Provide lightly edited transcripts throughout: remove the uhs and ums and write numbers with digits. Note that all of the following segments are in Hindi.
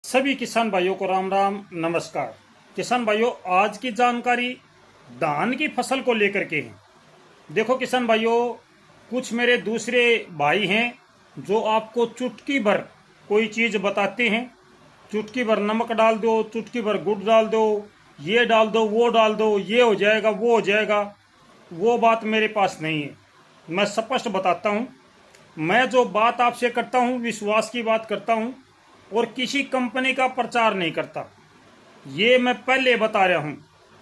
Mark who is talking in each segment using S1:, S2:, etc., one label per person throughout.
S1: सभी किसान भाइयों को राम राम नमस्कार। किसान भाइयों, आज की जानकारी धान की फसल को लेकर के है। देखो किसान भाइयों, कुछ मेरे दूसरे भाई हैं जो आपको चुटकी भर कोई चीज़ बताते हैं। चुटकी भर नमक डाल दो, चुटकी भर गुड़ डाल दो, ये डाल दो, वो डाल दो, ये हो जाएगा, वो हो जाएगा। वो बात मेरे पास नहीं है। मैं स्पष्ट बताता हूँ। मैं जो बात आपसे करता हूँ विश्वास की बात करता हूँ और किसी कंपनी का प्रचार नहीं करता। ये मैं पहले बता रहा हूँ,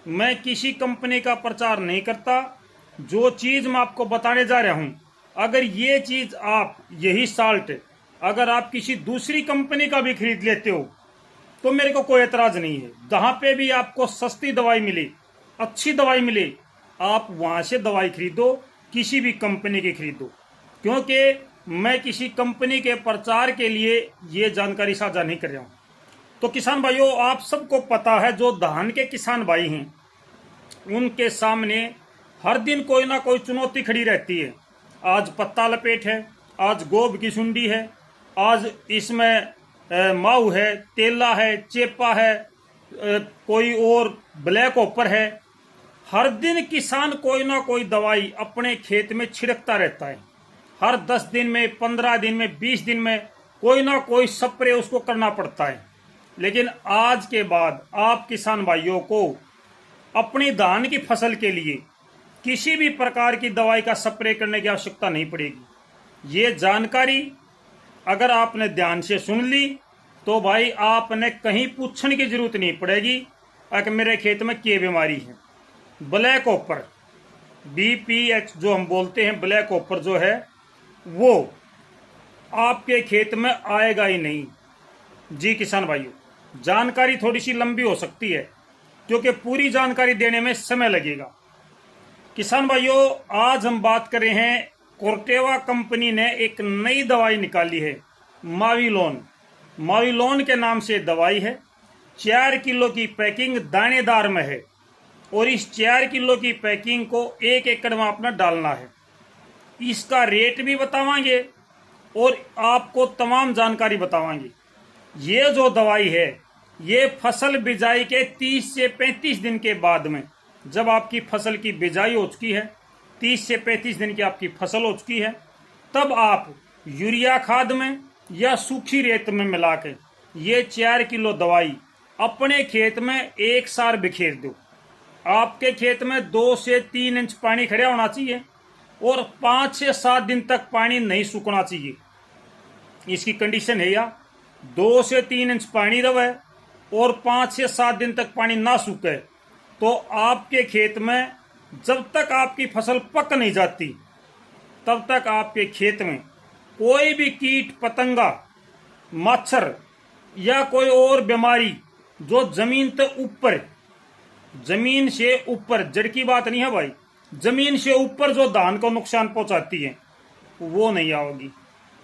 S1: मैं किसी कंपनी का प्रचार नहीं करता। जो चीज़ मैं आपको बताने जा रहा हूँ, अगर ये चीज़ आप यही साल्ट अगर आप किसी दूसरी कंपनी का भी खरीद लेते हो तो मेरे को कोई एतराज़ नहीं है। जहाँ पे भी आपको सस्ती दवाई मिले, अच्छी दवाई मिले, आप वहाँ से दवाई खरीदो, किसी भी कंपनी की खरीदो। क्योंकि मैं किसी कंपनी के प्रचार के लिए ये जानकारी साझा नहीं कर रहा हूँ। तो किसान भाइयों, आप सबको पता है जो धान के किसान भाई हैं उनके सामने हर दिन कोई ना कोई चुनौती खड़ी रहती है। आज पत्ता लपेट है, आज गोब की सुंडी है, आज इसमें माऊ है, तेला है, चेपा है, कोई और ब्लैक ओपर है। हर दिन किसान कोई ना कोई दवाई अपने खेत में छिड़कता रहता है। हर 10 दिन में, 15 दिन में, 20 दिन में कोई ना कोई स्प्रे उसको करना पड़ता है। लेकिन आज के बाद आप किसान भाइयों को अपनी धान की फसल के लिए किसी भी प्रकार की दवाई का स्प्रे करने की आवश्यकता नहीं पड़ेगी। ये जानकारी अगर आपने ध्यान से सुन ली तो भाई आपने कहीं पूछने की जरूरत नहीं पड़ेगी कि मेरे खेत में क्या बीमारी है। ब्लैक ओपर BPH जो हम बोलते हैं, ब्लैक ओपर जो है वो आपके खेत में आएगा ही नहीं। जी किसान भाइयों, जानकारी थोड़ी सी लंबी हो सकती है क्योंकि पूरी जानकारी देने में समय लगेगा। किसान भाइयों, आज हम बात कर रहे हैं, कोर्टेवा कंपनी ने एक नई दवाई निकाली है, माविलोन। माविलोन के नाम से दवाई है। 4 किलो की पैकिंग दानेदार में है और इस 4 किलो की पैकिंग को 1 एकड़ में अपना डालना है। इसका रेट भी बतावांगे और आपको तमाम जानकारी बतावांगे। ये जो दवाई है ये फसल बिजाई के 30 से 35 दिन के बाद में, जब आपकी फसल की बिजाई हो चुकी है, 30 से 35 दिन की आपकी फसल हो चुकी है, तब आप यूरिया खाद में या सूखी रेत में मिला के ये 4 किलो दवाई अपने खेत में एक सार बिखेर दो। आपके खेत में 2 से 3 इंच पानी खड़ा होना चाहिए और 5 से 7 दिन तक पानी नहीं सूखना चाहिए। इसकी कंडीशन है या 2 से 3 इंच पानी रहे और 5 से 7 दिन तक पानी ना सूखे तो आपके खेत में जब तक आपकी फसल पक नहीं जाती तब तक आपके खेत में कोई भी कीट पतंगा, मच्छर या कोई और बीमारी जो जमीन से ऊपर, जड़ की बात नहीं है भाई, जमीन से ऊपर जो धान को नुकसान पहुंचाती है वो नहीं आओगी।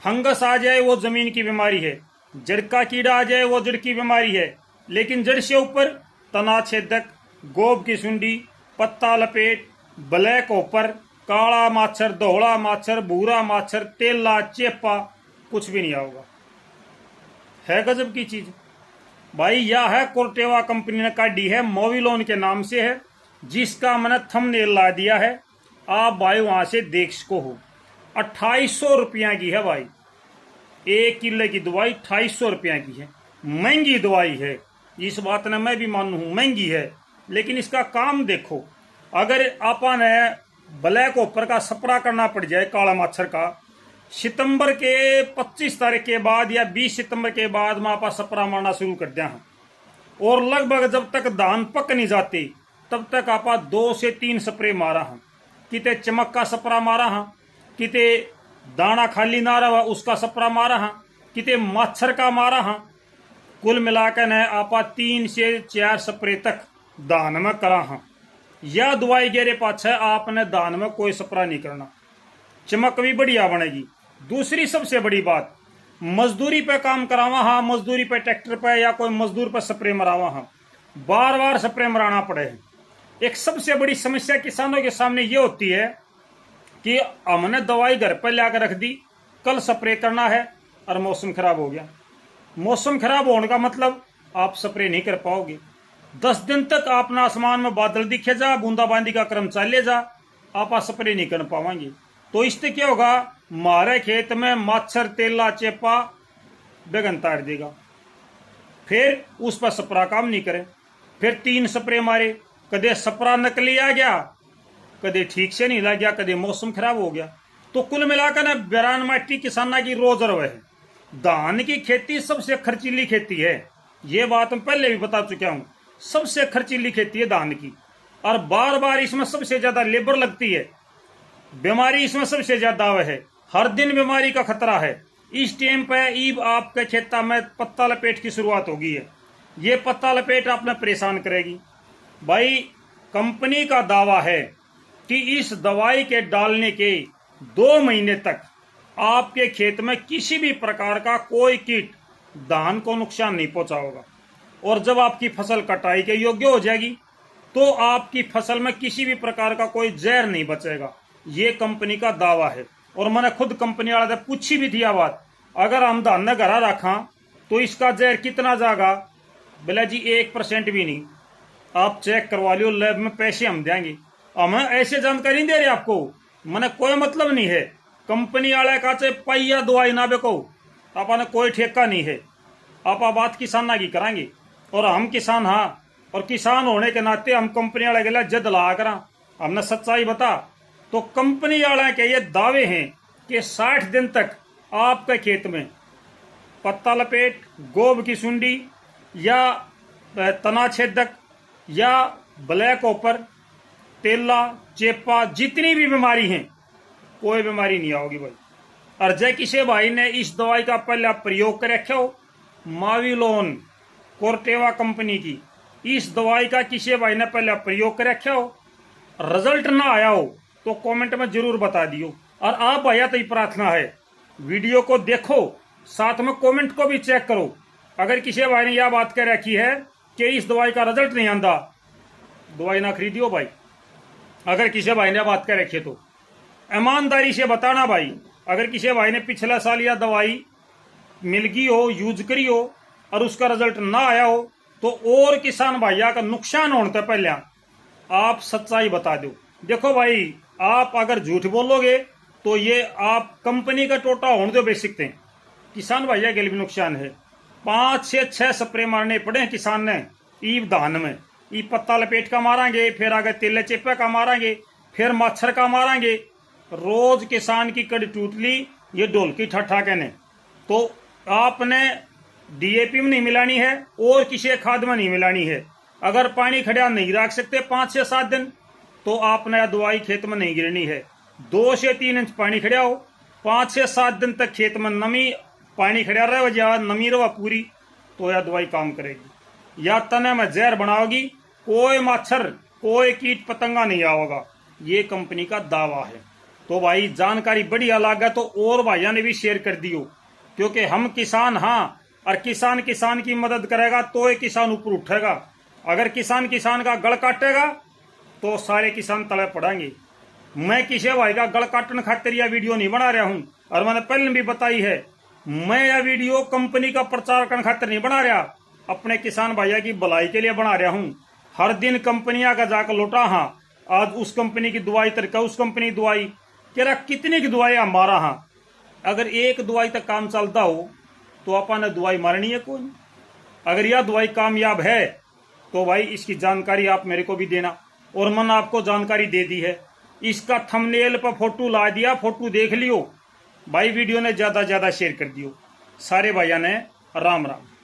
S1: फंगस आ जाए वो जमीन की बीमारी है, जड़ का कीड़ा आ जाए वो जड़ की बीमारी है, लेकिन जड़ से ऊपर तना छेदक, गोब की सुंडी, पत्ता लपेट, ब्लैक ओपर, काला माछर, दोहड़ा माछर, भूरा माछर, तेला, चेपा कुछ भी नहीं आओगा। है गजब की चीज भाई। यह है कोर्टेवा कंपनी ने काटी है, मोविलोन के नाम से है, जिसका मैंने थंबनेल ला दिया है। आप भाई वहां से देख सको हो। 2800 रुपया की है भाई, 1 किलो की दवाई 2800 रुपया की है। महंगी दवाई है, इस बात ने मैं भी मानू हूं, महंगी है, लेकिन इसका काम देखो। अगर अपन ब्लैक ओपर का स्प्रे करना पड़ जाए, काला मच्छर का, सितंबर के 25 तारीख के बाद या 20 सितंबर के बाद में आप स्प्रे मारना शुरू कर दिया है और लगभग जब तक धान पक नहीं जाती तब तक आप 2 से 3 स्प्रे मारा है। किते चमक का स्प्रे मारा है, किते दाना खाली ना रहा उसका स्प्रे मारा है, किते मच्छर का मारा है। कुल मिलाकर ने आप 3 से 4 स्प्रे तक धान में करा है। यह दवाई गेरे पाछे आपने धान में कोई स्प्रे नहीं करना, चमक भी बढ़िया बनेगी। दूसरी सबसे बड़ी बात, मजदूरी पे काम करावा हाँ, मजदूरी पे ट्रैक्टर पे या कोई मजदूर पे स्प्रे मरावा हाँ, बार बार स्प्रे मराना पड़े। एक सबसे बड़ी समस्या किसानों के सामने ये होती है कि हमने दवाई घर पर लाकर रख दी, कल स्प्रे करना है और मौसम खराब हो गया, मौसम खराब होने का मतलब आप स्प्रे नहीं कर पाओगे। 10 दिन तक अपना आसमान में बादल दिखे जा, बूंदाबांदी का क्रम चले जा, आप स्प्रे नहीं कर पाएंगे। तो इससे क्या होगा, हमारे खेत में मच्छर, तेला, चेपा बेगन ताड़ देगा। फिर उस पर स्प्रा काम नहीं करे। फिर 3 स्प्रे मारे, कदे स्प्रा नकली आ गया, कदे ठीक से नहीं लग गया, कदे मौसम खराब हो गया। तो कुल मिलाकर ना बेरान माटी किसाना की रोज रवे है। धान की खेती सबसे खर्चीली खेती है, ये बात मैं पहले भी बता चुका हूं। सबसे खर्चीली खेती है धान की, और बार बार इसमें सबसे ज्यादा लेबर लगती है। बीमारी इसमें सबसे ज्यादा है, हर दिन बीमारी का खतरा है। इस टाइम पे ईब आपके खेता में पत्ता लपेट की शुरुआत होगी है। ये पत्ता लपेट आपने परेशान करेगी। भाई कंपनी का दावा है कि इस दवाई के डालने के 2 महीने तक आपके खेत में किसी भी प्रकार का कोई कीट धान को नुकसान नहीं पहुंचाएगा। और जब आपकी फसल कटाई के योग्य हो जाएगी तो आपकी फसल में किसी भी प्रकार का कोई जहर नहीं बचेगा। ये कंपनी का दावा है। और मैंने खुद कंपनी वाले से पूछी भी थी बात, अगर हम धान ने घरा रखा तो इसका जहर कितना जाएगा? बोला जी 1% भी नहीं, आप चेक करवा लियो, लैब में पैसे हम देंगे। हमें ऐसे जानकारी नहीं दे रहे आपको, मैंने कोई मतलब नहीं है। कंपनी वाले का चाहे पैया दवाई ना बेको, आपने कोई ठेका नहीं है। आप बात किसाना की कराएंगे, और हम किसान हाँ, और किसान होने के नाते हम कंपनी वाले के लिए जद ला करा। हमने सच्चाई बता तो कंपनी वाले के ये दावे हैं कि 60 दिन तक आपके खेत में पत्ता लपेट, गोब की सुंडी या तना छेदक या ब्लैक ओपर, तेला, चेपा, जितनी भी बीमारी हैं कोई बीमारी नहीं आओगी भाई। और जय किसी भाई ने इस दवाई का पहले प्रयोग कर रखे हो, माविलोन कोर्टेवा कंपनी की इस दवाई का किसी भाई ने पहले प्रयोग कर रखे हो, रिजल्ट ना आया हो तो कमेंट में जरूर बता दियो। और आप भैया तो प्रार्थना है, वीडियो को देखो, साथ में कमेंट को भी चेक करो। अगर किसी भाई ने यह बात कह रखी है कि इस दवाई का रिजल्ट नहीं आता, दवाई ना खरीदियो भाई। अगर किसी भाई ने बात कर रखी है तो ईमानदारी से बताना भाई। अगर किसी भाई ने पिछला साल यह दवाई मिल गई हो, यूज करी हो, और उसका रिजल्ट ना आया हो, तो और किसान भाइया का नुकसान होने से पहले आप सच्चाई बता दो। देखो भाई, आप अगर झूठ बोलोगे तो ये आप कंपनी का टोटा होने दो बेच सकते हैं, किसान भैया के लिए भी नुकसान है। 5 से 6 स्प्रे मारने पड़े हैं किसान ने ईब धान में। ई पत्ता लपेट का मारेंगे, फिर आगे तेले चेपे का मारेंगे, फिर मच्छर का मारेंगे। रोज किसान की कड़ी टूट ली ये ढोलकी ठट्ठा कहने। तो आपने डीएपी में नहीं मिलानी है और किसी खाद में नहीं मिलानी है। अगर पानी खड़ा नहीं रख सकते 5 से 7 दिन तो आपने दवाई खेत में नहीं गिरनी है। 2 से 3 इंच पानी खड़ा हो, 5 से 7 दिन तक खेत में नमी पानी खड़ा रहे या नमी रहा पूरी, तो यह दवाई काम करेगी। या तने में जहर बनाओगी, कोई मच्छर कोई कीट पतंगा नहीं आओगा। ये कंपनी का दावा है। तो भाई जानकारी बढ़िया लगा तो और भाइयों ने भी शेयर कर दियो, क्योंकि हम किसान हाँ, और किसान किसान की मदद करेगा तो ये किसान ऊपर उठेगा। अगर किसान किसान का गल काटेगा तो सारे किसान तले पड़ेंगे। मैं किसी भाई का गल काटने खातिर यह वीडियो नहीं बना रहा हूं, और मैंने पहले भी बताई है, मैं यह वीडियो कंपनी का प्रचार करने खातिर नहीं बना रहा, अपने किसान भाइयों की भलाई के लिए बना रहा हूं। हर दिन कंपनियां का जाकर लौटा हाँ, आज उस कंपनी की दवाई तरका उस कंपनी की दवाई तेरा कितनी की दवाई हमारा हाँ। अगर एक दवाई तक काम चलता हो तो अपन ने दवाई मारनी है कौन। अगर यह दवाई कामयाब है तो भाई इसकी जानकारी आप मेरे को भी देना। और मैंने आपको जानकारी दे दी है, इसका थंबनेल पर फोटो ला दिया, फोटो देख लियो भाई। वीडियो ने ज्यादा शेयर कर दियो। सारे भाइयों ने राम राम।